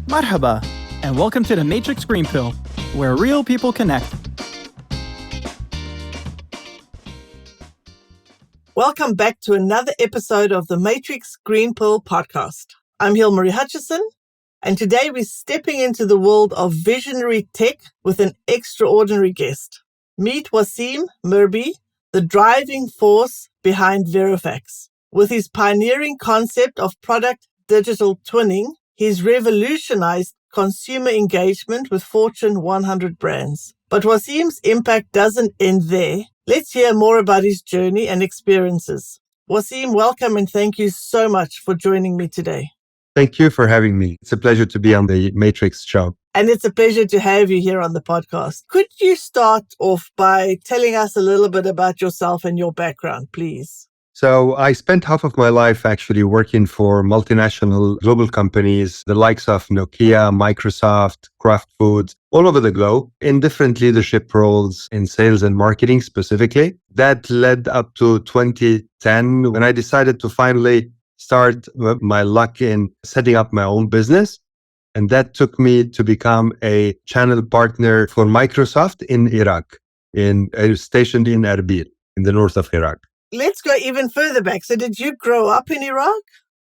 Merhaba, and welcome to the Matrix Green Pill, where real people connect. Welcome back to another episode of the Matrix Green Pill podcast. I'm Hilmarie Hutchison, and today we're stepping into the world of visionary tech with an extraordinary guest. Meet Wassim Merheby, the driving force behind Verofax. With his pioneering concept of product digital twinning, he's revolutionized consumer engagement with Fortune 100 brands. But Wassim's impact doesn't end there. Let's hear more about his journey and experiences. Wassim, welcome and thank you so much for joining me today. Thank you for having me. It's a pleasure to be on the Matrix show. And it's a pleasure to have you here on the podcast. Could you start off by telling us a little bit about yourself and your background, please? So I spent half of my life actually working for multinational global companies, the likes of Nokia, Microsoft, Kraft Foods, all over the globe in different leadership roles in sales and marketing specifically. That led up to 2010 when I decided to finally start my luck in setting up my own business. And that took me to become a channel partner for Microsoft in Iraq, stationed in Erbil, in the north of Iraq. Let's go even further back. So did you grow up in Iraq?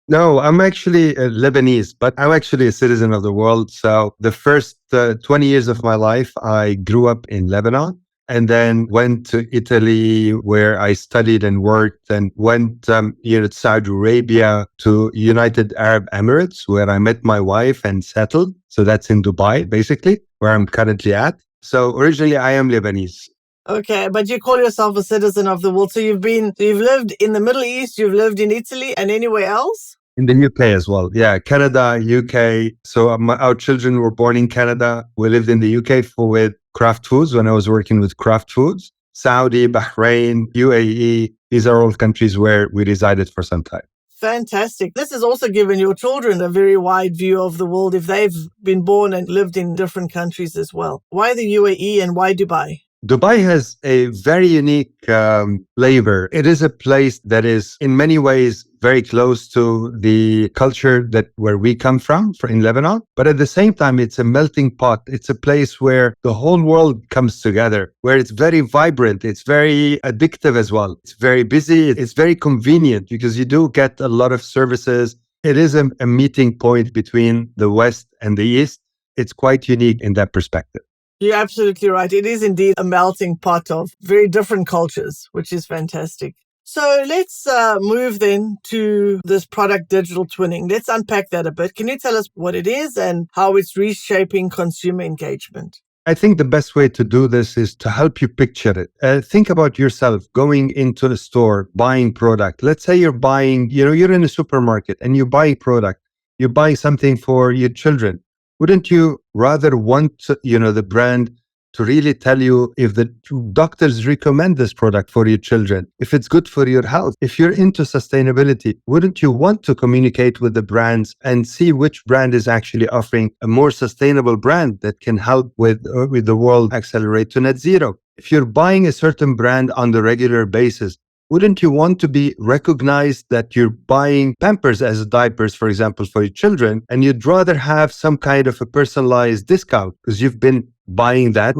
No, I'm actually Lebanese, but I'm actually a citizen of the world. So the first 20 years of my life, I grew up in Lebanon and then went to Italy where I studied and worked and went to Saudi Arabia, to United Arab Emirates where I met my wife and settled. So that's in Dubai, basically, where I'm currently at. So originally I am Lebanese. Okay, but you call yourself a citizen of the world. So you've lived in the Middle East, you've lived in Italy and anywhere else? In the UK as well. Yeah, Canada, UK. So our children were born in Canada. We lived in the UK with Kraft Foods when I was working with Kraft Foods. Saudi, Bahrain, UAE. These are all countries where we resided for some time. Fantastic. This has also given your children a very wide view of the world if they've been born and lived in different countries as well. Why the UAE and why Dubai? Dubai has a very unique flavor. It is a place that is in many ways very close to the culture where we come from in Lebanon. But at the same time, it's a melting pot. It's a place where the whole world comes together, where it's very vibrant. It's very addictive as well. It's very busy. It's very convenient because you do get a lot of services. It is a meeting point between the West and the East. It's quite unique in that perspective. You're absolutely right. It is indeed a melting pot of very different cultures, which is fantastic. So let's move then to this product digital twinning. Let's unpack that a bit. Can you tell us what it is and how it's reshaping consumer engagement? I think the best way to do this is to help you picture it. Think about yourself going into the store, buying product. Let's say you're buying, you're in a supermarket and you buy product. You're buying something for your children. Wouldn't you rather want, the brand to really tell you if the doctors recommend this product for your children, if it's good for your health? If you're into sustainability, wouldn't you want to communicate with the brands and see which brand is actually offering a more sustainable brand that can help with the world accelerate to net zero? If you're buying a certain brand on the regular basis, wouldn't you want to be recognized that you're buying Pampers as diapers, for example, for your children, and you'd rather have some kind of a personalized discount because you've been buying that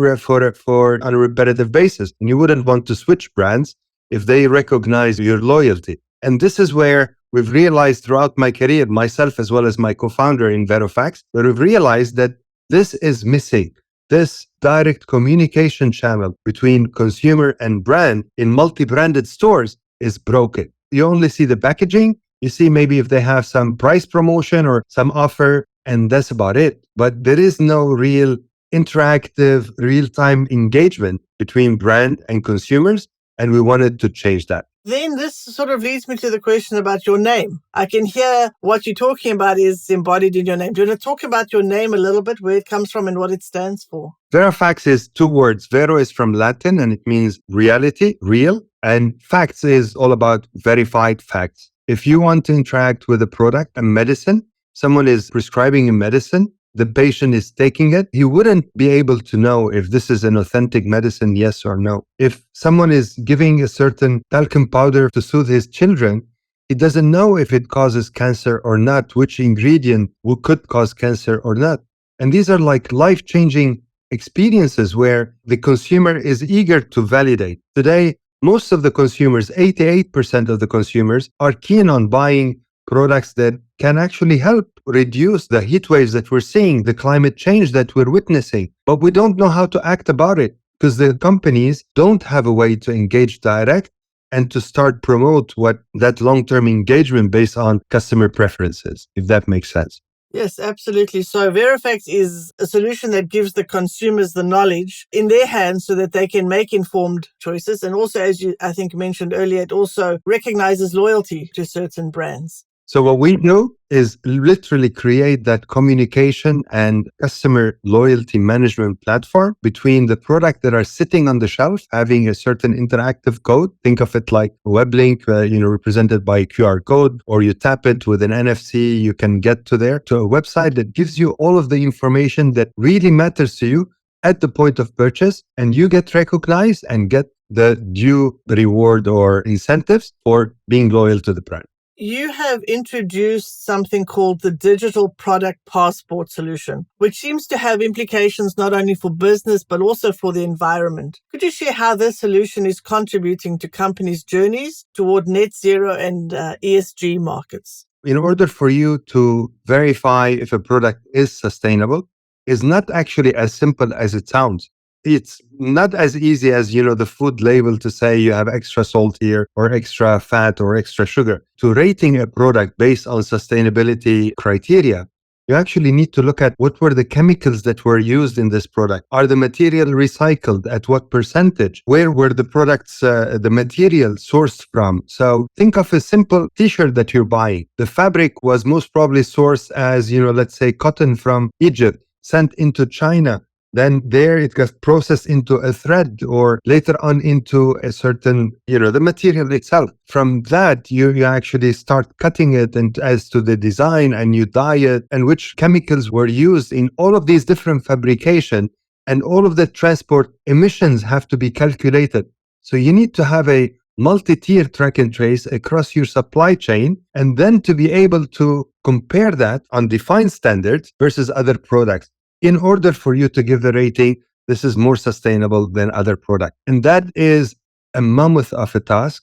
for on a repetitive basis, and you wouldn't want to switch brands if they recognize your loyalty. And this is where we've realized throughout my career, myself as well as my co-founder in Verofax, where we've realized that this is missing. This direct communication channel between consumer and brand in multi-branded stores is broken. You only see the packaging. You see maybe if they have some price promotion or some offer, and that's about it. But there is no real interactive, real-time engagement between brand and consumers, and we wanted to change that. Then this sort of leads me to the question about your name. I can hear what you're talking about is embodied in your name. Do you want to talk about your name a little bit, where it comes from and what it stands for? Verofax is two words. Vero is from Latin and it means reality, real. And facts is all about verified facts. If you want to interact with a product, a medicine, someone is prescribing a medicine, the patient is taking it, he wouldn't be able to know if this is an authentic medicine, yes or no. If someone is giving a certain talcum powder to soothe his children, It doesn't know if it causes cancer or not, which ingredient could cause cancer or not. And these are like life-changing experiences where the consumer is eager to validate. Today, most of the consumers, 88% of the consumers, are keen on buying products that can actually help reduce the heat waves that we're seeing, the climate change that we're witnessing. But we don't know how to act about it because the companies don't have a way to engage direct and to start promote what that long-term engagement based on customer preferences, if that makes sense. Yes, absolutely. So Verofax is a solution that gives the consumers the knowledge in their hands so that they can make informed choices. And also, as you, I think, mentioned earlier, it also recognizes loyalty to certain brands. So what we do is literally create that communication and customer loyalty management platform between the product that are sitting on the shelf, having a certain interactive code. Think of it like a web link, represented by a QR code, or you tap it with an NFC, you can get to a website that gives you all of the information that really matters to you at the point of purchase, and you get recognized and get the due reward or incentives for being loyal to the brand. You have introduced something called the Digital Product Passport solution, which seems to have implications not only for business, but also for the environment. Could you share how this solution is contributing to companies' journeys toward Net-Zero and ESG markets? In order for you to verify if a product is sustainable, is not actually as simple as it sounds. It's not as easy as, the food label to say you have extra salt here or extra fat or extra sugar. To rating a product based on sustainability criteria, you actually need to look at what were the chemicals that were used in this product. Are the material recycled? At what percentage? Where were the products, the material sourced from? So think of a simple t-shirt that you're buying. The fabric was most probably sourced as, let's say cotton from Egypt, sent into China. Then there it gets processed into a thread or later on into a certain, the material itself. From that, you actually start cutting it and as to the design, and you dye it and which chemicals were used in all of these different fabrication, and all of the transport emissions have to be calculated. So you need to have a multi-tier track and trace across your supply chain, and then to be able to compare that on defined standards versus other products, in order for you to give the rating, this is more sustainable than other products. And that is a mammoth of a task.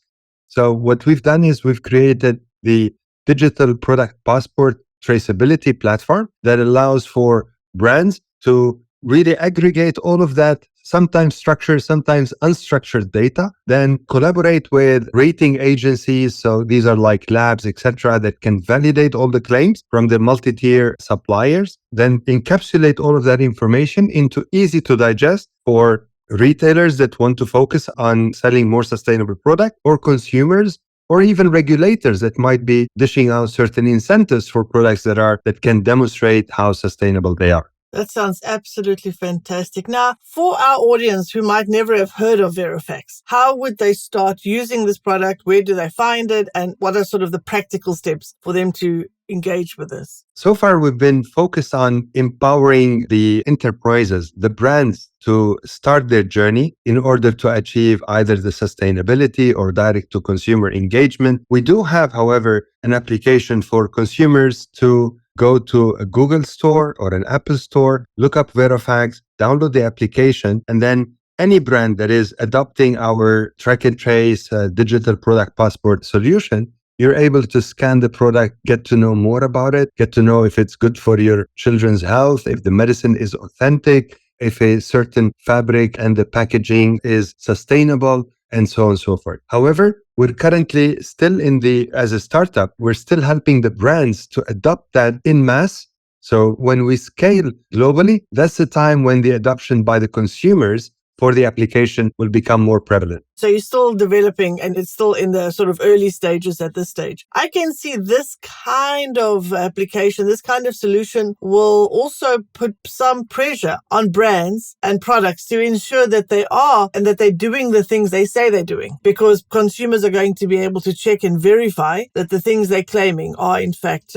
So what we've done is we've created the Digital Product Passport traceability platform that allows for brands to really aggregate all of that, sometimes structured, sometimes unstructured data, then collaborate with rating agencies. So these are like labs, etc., that can validate all the claims from the multi-tier suppliers, then encapsulate all of that information into easy to digest for retailers that want to focus on selling more sustainable product, or consumers, or even regulators that might be dishing out certain incentives for products that can demonstrate how sustainable they are. That sounds absolutely fantastic. Now, for our audience who might never have heard of Verofax, how would they start using this product? Where do they find it? And what are sort of the practical steps for them to engage with this? So far, we've been focused on empowering the enterprises, the brands, to start their journey in order to achieve either the sustainability or direct-to-consumer engagement. We do have, however, an application for consumers to go to a Google store or an Apple store, look up Verofax, download the application, and then any brand that is adopting our track and trace digital product passport solution, you're able to scan the product, get to know more about it, get to know if it's good for your children's health, if the medicine is authentic, if a certain fabric and the packaging is sustainable, and so on and so forth. However, we're currently still as a startup, we're still helping the brands to adopt that in mass. So when we scale globally, that's the time when the adoption by the consumers for the application will become more prevalent. So you're still developing, and it's still in the sort of early stages at this stage. I can see this kind of application, this kind of solution will also put some pressure on brands and products to ensure that they are and that they're doing the things they say they're doing, because consumers are going to be able to check and verify that the things they're claiming are in fact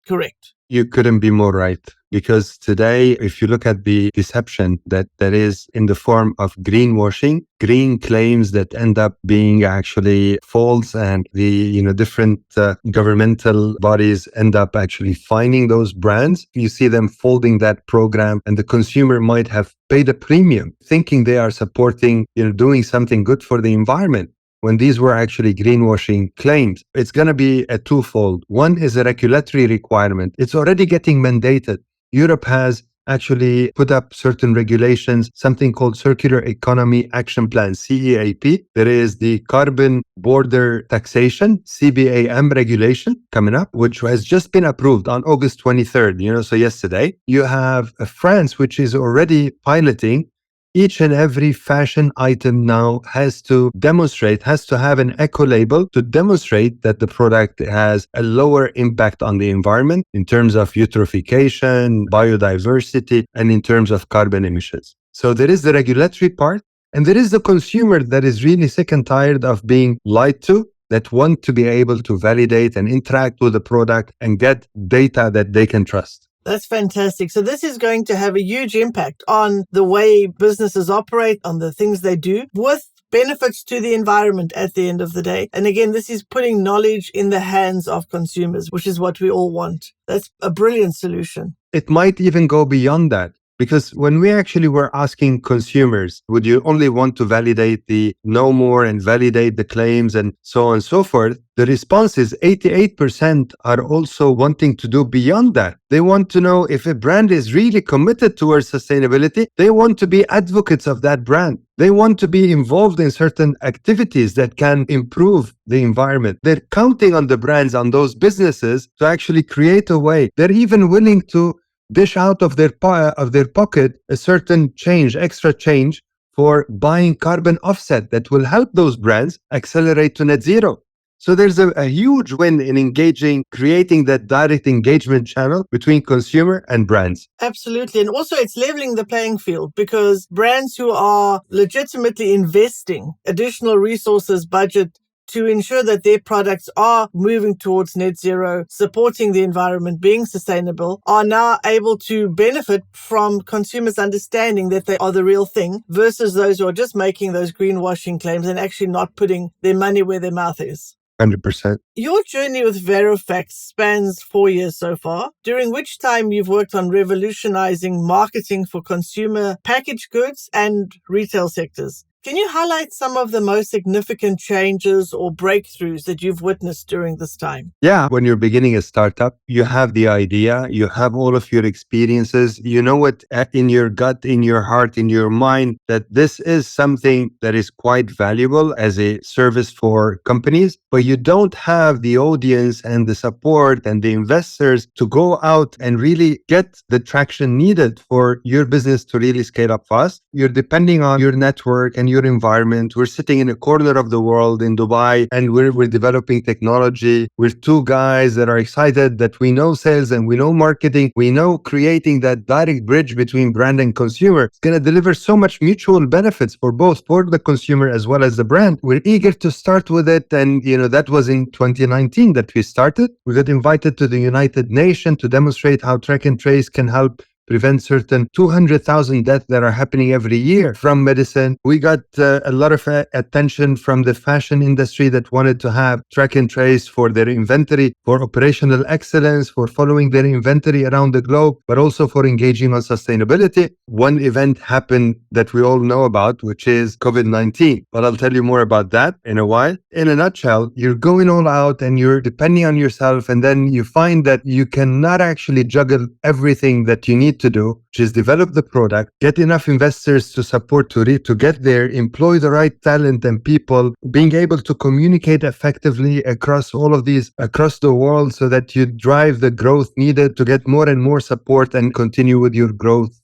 correct. You couldn't be more right. Because today, if you look at the deception that is in the form of greenwashing, green claims that end up being actually false, and the different governmental bodies end up actually finding those brands. You see them folding that program, and the consumer might have paid a premium thinking they are supporting, doing something good for the environment, when these were actually greenwashing claims. It's going to be a twofold. One is a regulatory requirement. It's already getting mandated. Europe has actually put up certain regulations, something called Circular Economy Action Plan, CEAP. There is the Carbon Border Taxation, CBAM regulation coming up, which has just been approved on August 23rd, so yesterday. You have France, which is already piloting. Each and every fashion item now has to have an eco label to demonstrate that the product has a lower impact on the environment in terms of eutrophication, biodiversity, and in terms of carbon emissions. So there is the regulatory part, and there is the consumer that is really sick and tired of being lied to, that want to be able to validate and interact with the product and get data that they can trust. That's fantastic. So this is going to have a huge impact on the way businesses operate, on the things they do, with benefits to the environment at the end of the day. And again, this is putting knowledge in the hands of consumers, which is what we all want. That's a brilliant solution. It might even go beyond that. Because when we actually were asking consumers, would you only want to validate the no more and validate the claims and so on and so forth, the response is 88% are also wanting to do beyond that. They want to know if a brand is really committed towards sustainability. They want to be advocates of that brand. They want to be involved in certain activities that can improve the environment. They're counting on the brands, on those businesses, to actually create a way. They're even willing to dish out of their pocket a certain extra change for buying carbon offset that will help those brands accelerate to net zero. So there's a huge win in creating that direct engagement channel between consumer and brands. Absolutely. And also it's leveling the playing field, because brands who are legitimately investing additional resources, budget, to ensure that their products are moving towards net zero, supporting the environment, being sustainable, are now able to benefit from consumers understanding that they are the real thing, versus those who are just making those greenwashing claims and actually not putting their money where their mouth is. 100%. Your journey with Verofax spans 4 years so far, during which time you've worked on revolutionizing marketing for consumer packaged goods and retail sectors. Can you highlight some of the most significant changes or breakthroughs that you've witnessed during this time? Yeah, when you're beginning a startup, you have the idea, you have all of your experiences, you know it in your gut, in your heart, in your mind, that this is something that is quite valuable as a service for companies, but you don't have the audience and the support and the investors to go out and really get the traction needed for your business to really scale up fast. You're depending on your network and your environment. We're sitting in a corner of the world in Dubai, and we're developing technology. We're two guys that are excited that we know sales and we know marketing. We know creating that direct bridge between brand and consumer. It's going to deliver so much mutual benefits for both, for the consumer as well as the brand. We're eager to start with it. And, that was in 2019 that we started. We got invited to the United Nations to demonstrate how track and trace can help prevent certain 200,000 deaths that are happening every year from medicine. We got a lot of attention from the fashion industry that wanted to have track and trace for their inventory, for operational excellence, for following their inventory around the globe, but also for engaging on sustainability. One event happened that we all know about, which is COVID-19. But I'll tell you more about that in a while. In a nutshell, you're going all out and you're depending on yourself, and then you find that you cannot actually juggle everything that you need to do, which is develop the product, get enough investors to support to get there, employ the right talent and people, being able to communicate effectively across all of these, across the world, so that you drive the growth needed to get more and more support and continue with your growth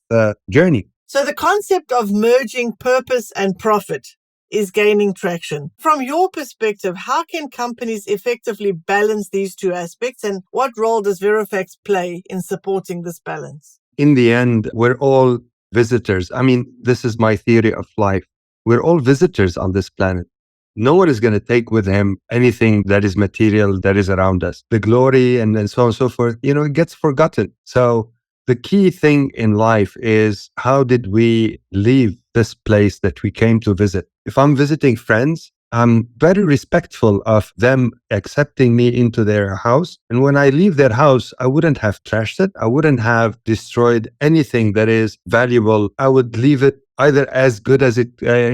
journey. So the concept of merging purpose and profit is gaining traction. From your perspective, how can companies effectively balance these two aspects, and what role does Verofax play in supporting this balance? In the end, we're all visitors. I mean, this is my theory of life. We're all visitors on this planet. No one is going to take with him anything that is material that is around us. The glory and so on and so forth, it gets forgotten. So The key thing in life is how did we leave this place that we came to visit? If I'm visiting friends, I'm very respectful of them accepting me into their house. And when I leave their house, I wouldn't have trashed it. I wouldn't have destroyed anything that is valuable. I would leave it either as good as it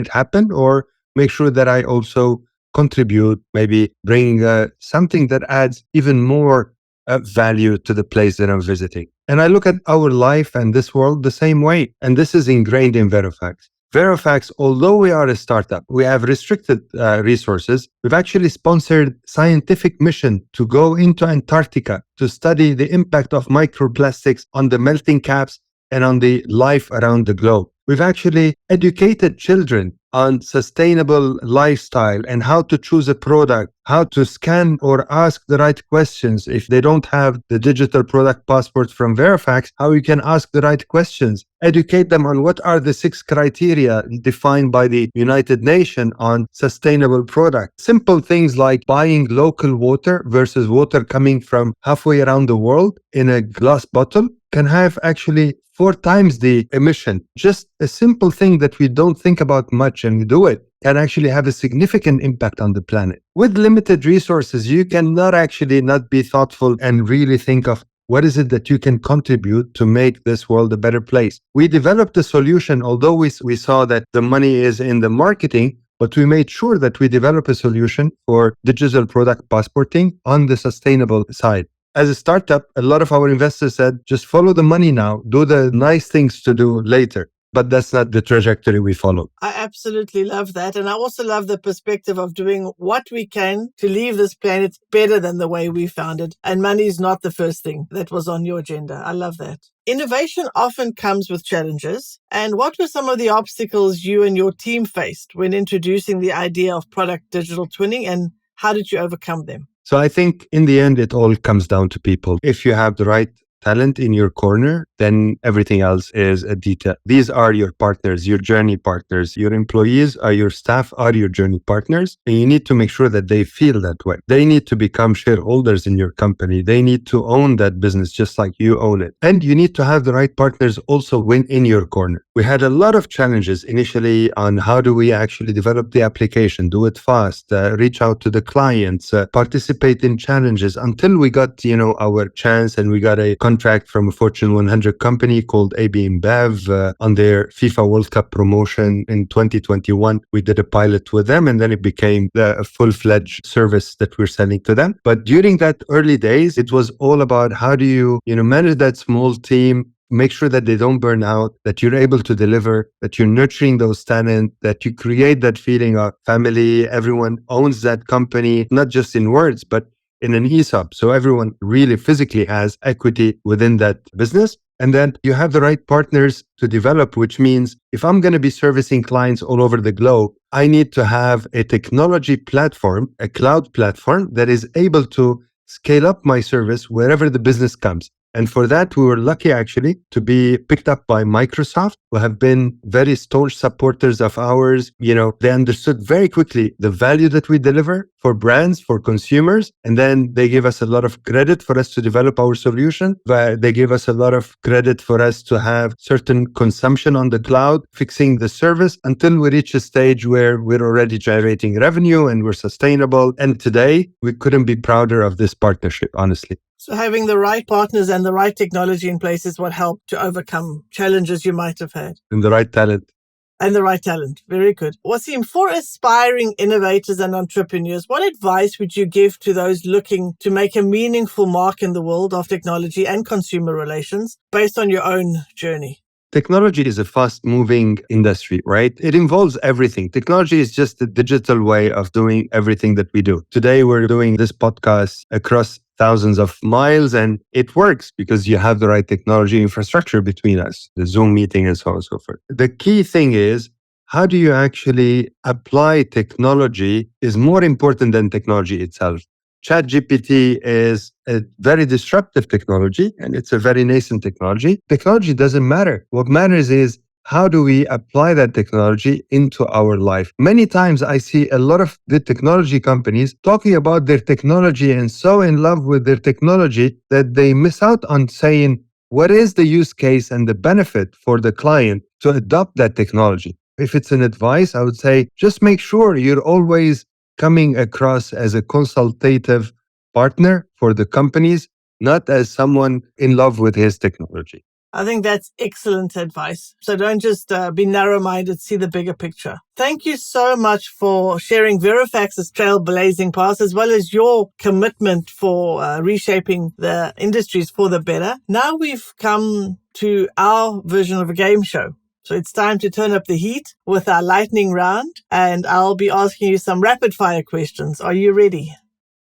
happened, or make sure that I also contribute, maybe bring something that adds even more value to the place that I'm visiting. And I look at our life and this world the same way. And this is ingrained in Verofax. Verofax, although we are a startup, we have restricted resources. We've actually sponsored scientific mission to go into Antarctica to study the impact of microplastics on the melting caps and on the life around the globe. We've actually educated children on sustainable lifestyle and how to choose a product, how to scan or ask the right questions. If they don't have the digital product passports from Verofax, how you can ask the right questions. Educate them on what are the 6 criteria defined by the United Nations on sustainable products. Simple things like buying local water versus water coming from halfway around the world in a glass bottle can have actually 4 times the emission. Just a simple thing that we don't think about much and we do it can actually have a significant impact on the planet. With limited resources, you cannot actually not be thoughtful and really think of what is it that you can contribute to make this world a better place. We developed a solution, although we saw that the money is in the marketing, but we made sure that we develop a solution for digital product passporting on the sustainable side. As a startup, a lot of our investors said, just follow the money now, do the nice things to do later. But that's not the trajectory we follow. I absolutely love that. And I also love the perspective of doing what we can to leave this planet better than the way we found it. And money is not the first thing that was on your agenda. I love that. Innovation often comes with challenges. And what were some of the obstacles you and your team faced when introducing the idea of product digital twinning, and how did you overcome them? So I think in the end, it all comes down to people. If you have the right talent in your corner, then everything else is a detail. These are your partners, your journey partners. Your employees are your staff, are your journey partners. And you need to make sure that they feel that way. They need to become shareholders in your company. They need to own that business just like you own it. And you need to have the right partners also win in your corner. We had a lot of challenges initially on how do we actually develop the application, do it fast, reach out to the clients, participate in challenges until we got, our chance, and we got a contract from a Fortune 100 company called AB InBev on their FIFA World Cup promotion in 2021. We did a pilot with them, and then it became a full-fledged service that we're selling to them. But during that early days, it was all about how do you, manage that small team, make sure that they don't burn out, that you're able to deliver, that you're nurturing those talent, that you create that feeling of family. Everyone owns that company, not just in words, but in an ESOP. So everyone really physically has equity within that business. And then you have the right partners to develop, which means if I'm going to be servicing clients all over the globe, I need to have a technology platform, a cloud platform that is able to scale up my service wherever the business comes. And for that, we were lucky actually to be picked up by Microsoft, who have been very staunch supporters of ours. They understood very quickly the value that we deliver for brands, for consumers. And then they gave us a lot of credit for us to develop our solution. They gave us a lot of credit for us to have certain consumption on the cloud, fixing the service until we reach a stage where we're already generating revenue and we're sustainable. And today, we couldn't be prouder of this partnership, honestly. So having the right partners and the right technology in place is what helped to overcome challenges you might have had. And the right talent. And the right talent. Very good. Wassim, for aspiring innovators and entrepreneurs, what advice would you give to those looking to make a meaningful mark in the world of technology and consumer relations based on your own journey? Technology is a fast-moving industry, right? It involves everything. Technology is just the digital way of doing everything that we do. Today, we're doing this podcast across thousands of miles, and it works because you have the right technology infrastructure between us, the Zoom meeting and so on and so forth. The key thing is, how do you actually apply technology is more important than technology itself. ChatGPT is a very disruptive technology, and it's a very nascent technology. Technology doesn't matter. What matters is how do we apply that technology into our life? Many times I see a lot of the technology companies talking about their technology and so in love with their technology that they miss out on saying, what is the use case and the benefit for the client to adopt that technology? If it's an advice, I would say just make sure you're always coming across as a consultative partner for the companies, not as someone in love with his technology. I think that's excellent advice. So don't just be narrow-minded, see the bigger picture. Thank you so much for sharing Verofax's trailblazing path, as well as your commitment for reshaping the industries for the better. Now we've come to our version of a game show. So it's time to turn up the heat with our lightning round, and I'll be asking you some rapid-fire questions. Are you ready?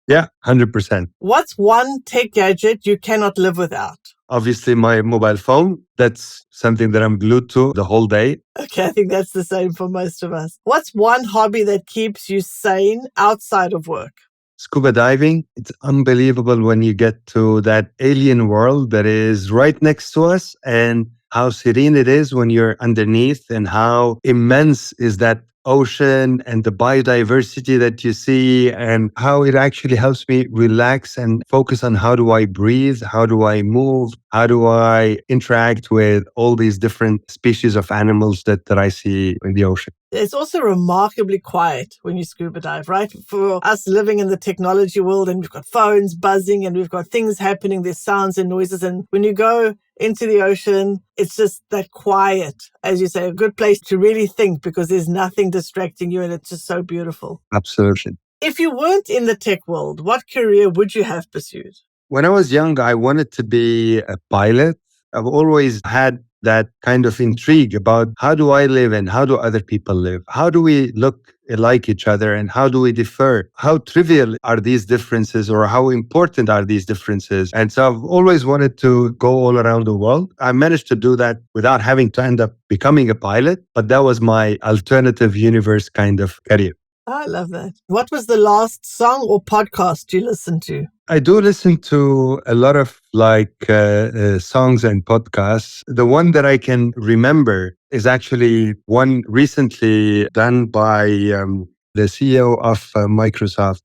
Yeah, 100%. What's one tech gadget you cannot live without? Obviously, my mobile phone, that's something that I'm glued to the whole day. Okay, I think that's the same for most of us. What's one hobby that keeps you sane outside of work? Scuba diving, it's unbelievable when you get to that alien world that is right next to us and how serene it is when you're underneath and how immense is that ocean and the biodiversity that you see and how it actually helps me relax and focus on how do I breathe, how do I move, how do I interact with all these different species of animals that I see in the ocean. It's also remarkably quiet when you scuba dive, right? For us living in the technology world, and we've got phones buzzing and we've got things happening, there's sounds and noises. And when you go into the ocean, it's just that quiet, as you say, a good place to really think because there's nothing distracting you and it's just so beautiful. Absolutely. If you weren't in the tech world, what career would you have pursued? When I was young, I wanted to be a pilot. I've always had that kind of intrigue about how do I live and how do other people live? How do we look like each other and how do we differ? How trivial are these differences or how important are these differences? And so I've always wanted to go all around the world. I managed to do that without having to end up becoming a pilot, but that was my alternative universe kind of career. I love that. What was the last song or podcast you listened to? I do listen to a lot of songs and podcasts. The one that I can remember is actually one recently done by the CEO of Microsoft,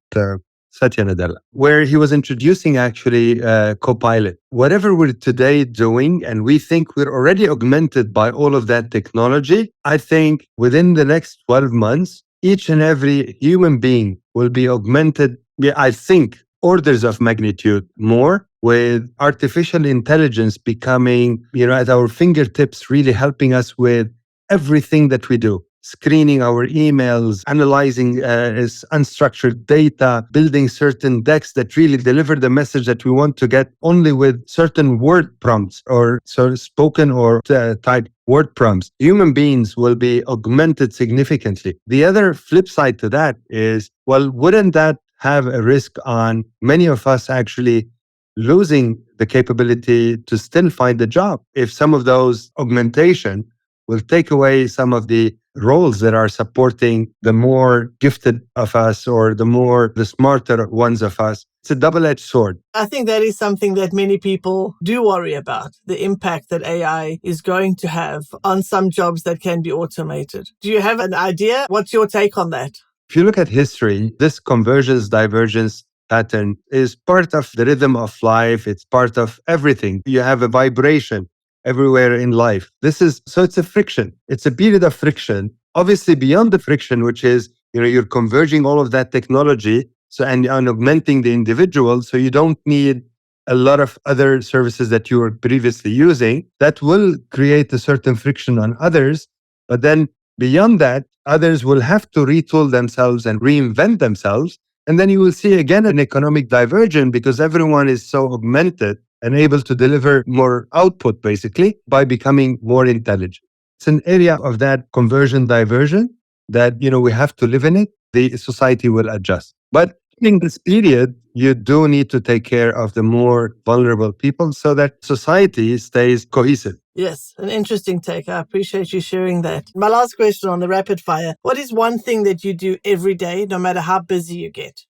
Satya Nadella, where he was introducing actually Copilot. Whatever we're today doing, and we think we're already augmented by all of that technology, I think within the next 12 months, each and every human being will be augmented, I think, orders of magnitude more, with artificial intelligence becoming, at our fingertips, really helping us with everything that we do. Screening our emails, analyzing unstructured data, building certain decks that really deliver the message that we want to get only with certain word prompts or spoken or typed word prompts. Human beings will be augmented significantly. The other flip side to that is, well, wouldn't that have a risk on many of us actually losing the capability to still find a job if some of those augmentation will take away some of the roles that are supporting the more gifted of us or the smarter ones of us? It's a double-edged sword. I think that is something that many people do worry about, the impact that AI is going to have on some jobs that can be automated. Do you have an idea? What's your take on that? If you look at history, this convergence divergence pattern is part of the rhythm of life. It's part of everything. You have a vibration everywhere in life. So it's a friction. It's a period of friction. Obviously, beyond the friction, which is, you're converging all of that technology and augmenting the individual, so you don't need a lot of other services that you were previously using. That will create a certain friction on others. But then beyond that, others will have to retool themselves and reinvent themselves. And then you will see again an economic divergence because everyone is so augmented and able to deliver more output, basically, by becoming more intelligent. It's an area of that conversion diversion that, we have to live in it. The society will adjust. But in this period, you do need to take care of the more vulnerable people so that society stays cohesive. Yes, an interesting take. I appreciate you sharing that. My last question on the rapid fire. What is one thing that you do every day, no matter how busy you get?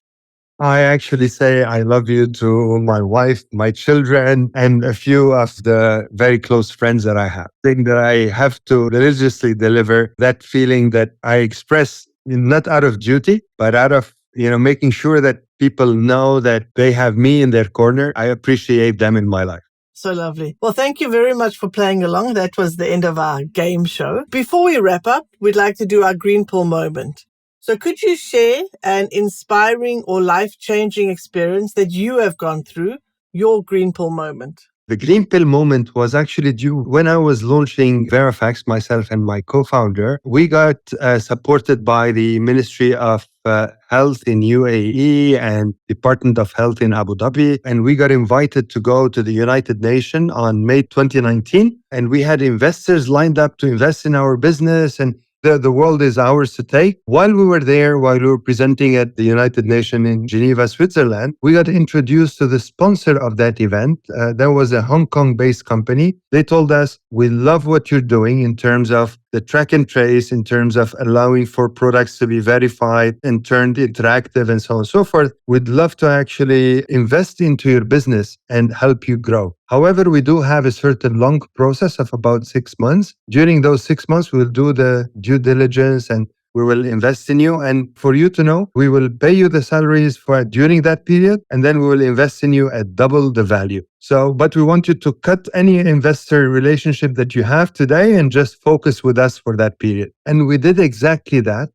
I actually say I love you to my wife, my children, and a few of the very close friends that I have. I think that I have to religiously deliver that feeling that I express not out of duty, but out of making sure that people know that they have me in their corner. I appreciate them in my life. So lovely. Well, thank you very much for playing along. That was the end of our game show. Before we wrap up, we'd like to do our green pill moment. So could you share an inspiring or life-changing experience that you have gone through, your green pill moment? The green pill moment was actually due when I was launching Verofax, myself and my co-founder. We got supported by the Ministry of Health in UAE and Department of Health in Abu Dhabi. And we got invited to go to the United Nations on May 2019. And we had investors lined up to invest in our business, and the world is ours to take. While we were there, while we were presenting at the United Nations in Geneva, Switzerland, we got introduced to the sponsor of that event. That was a Hong Kong-based company. They told us, we love what you're doing in terms of the track and trace, in terms of allowing for products to be verified and turned interactive and so on and so forth. We'd love to actually invest into your business and help you grow. However, we do have a certain long process of about 6 months. During those 6 months, we'll do the due diligence and we will invest in you. And for you to know, we will pay you the salaries for during that period, and then we will invest in you at double the value. So, but we want you to cut any investor relationship that you have today and just focus with us for that period. And we did exactly that.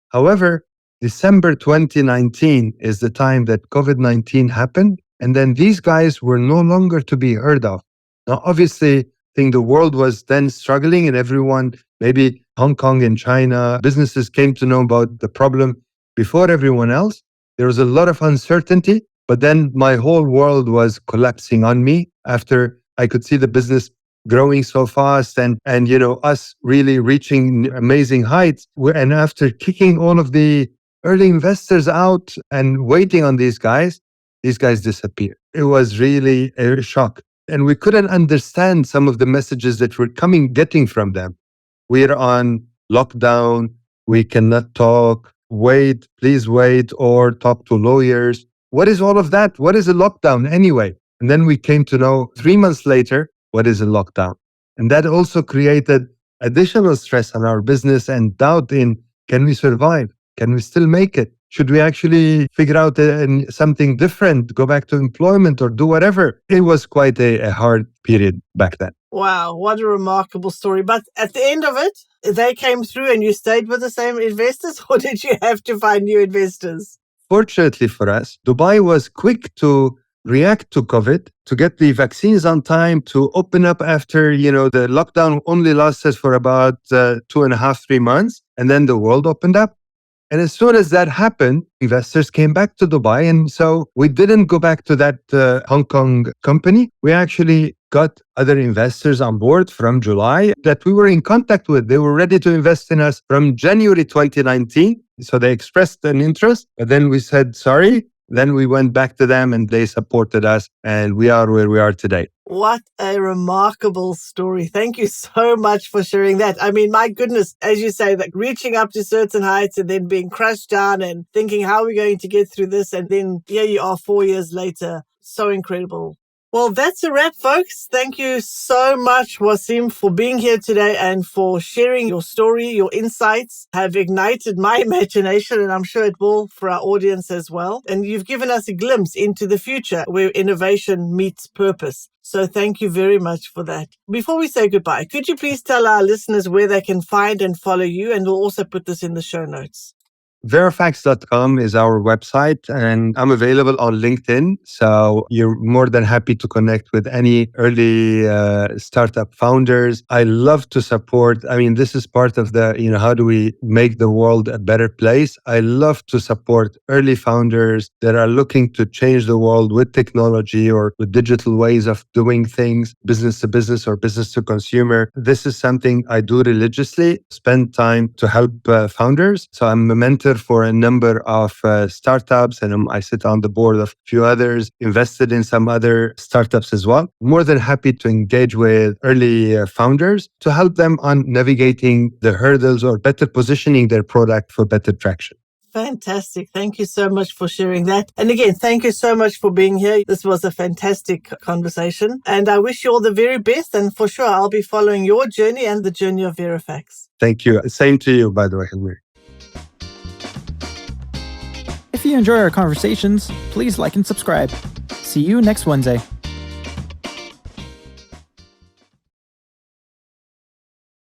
However, December 2019 is the time that COVID-19 happened. And then these guys were no longer to be heard of. Now, obviously, I think the world was then struggling, and everyone, maybe Hong Kong and China, businesses came to know about the problem before everyone else. There was a lot of uncertainty, but then my whole world was collapsing on me after I could see the business growing so fast and us really reaching amazing heights. And after kicking all of the early investors out and waiting on these guys disappeared. It was really a shock. And we couldn't understand some of the messages that were getting from them. We're on lockdown. We cannot talk. Wait, please wait, or talk to lawyers. What is all of that? What is a lockdown anyway? And then we came to know 3 months later, what is a lockdown? And that also created additional stress on our business and doubt in, can we survive? Can we still make it? Should we actually figure out something different, go back to employment or do whatever? It was quite a hard period back then. Wow, what a remarkable story. But at the end of it, they came through and you stayed with the same investors, or did you have to find new investors? Fortunately for us, Dubai was quick to react to COVID, to get the vaccines on time, to open up after, the lockdown only lasted for about 2.5, 3 months. And then the world opened up. And as soon as that happened, investors came back to Dubai. And so we didn't go back to that Hong Kong company. We actually got other investors on board from July that we were in contact with. They were ready to invest in us from January 2019. So they expressed an interest, but then we said, sorry. Then we went back to them and they supported us, and we are where we are today. What a remarkable story. Thank you so much for sharing that. I mean, my goodness, as you say, that reaching up to certain heights and then being crushed down and thinking, how are we going to get through this? And then here you are 4 years later. So incredible. Well, that's a wrap, folks. Thank you so much, Wassim, for being here today and for sharing your story. Your insights have ignited my imagination, and I'm sure it will for our audience as well. And you've given us a glimpse into the future where innovation meets purpose. So thank you very much for that. Before we say goodbye, could you please tell our listeners where they can find and follow you? And we'll also put this in the show notes. Verofax.com is our website, and I'm available on LinkedIn. So you're more than happy to connect with any early startup founders. I love to support. I mean, this is part of the, how do we make the world a better place? I love to support early founders that are looking to change the world with technology or with digital ways of doing things, business to business or business to consumer. This is something I do religiously, spend time to help founders. So I'm a mentor for a number of startups, and I sit on the board of a few others, invested in some other startups as well. More than happy to engage with early founders to help them on navigating the hurdles or better positioning their product for better traction. Fantastic. Thank you so much for sharing that. And again, thank you so much for being here. This was a fantastic conversation, and I wish you all the very best. And for sure, I'll be following your journey and the journey of Verofax. Thank you. Same to you, by the way, Hilmi. If you enjoy our conversations, please like and subscribe. See you next Wednesday.